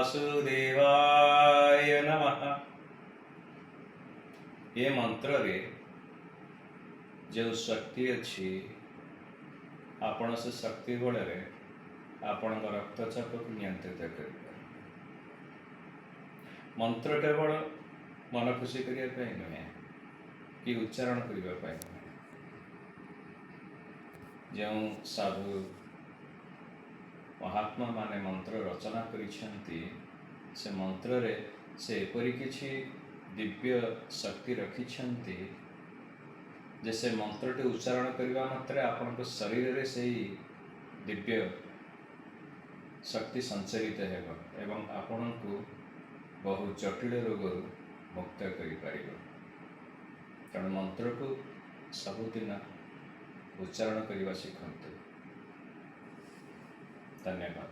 वासुदेवाय नमः। ये मंत्र रे जो शक्ति अच्छी आपण से शक्ति बल आपण रक्तचाप को नियंत्रित कर। मंत्र केवल मन खुशी करने नुहे कि उच्चारण करने नुहे। जो साधु महात्मा माने मंत्र रचना करिसेंती से मंत्र रे से एपरि किछि दिव्य शक्ति रखिछंती जैसे मंत्रटे उच्चारण करने मात्रे आपन शरीर रे से दिव्य शक्ति संचरित हेब एवं आपण को बहु जटिल रोगरू मुक्त कर। कारण मंत्र को सबुदिन उच्चारण करने शिखंतु। धन्यवाद।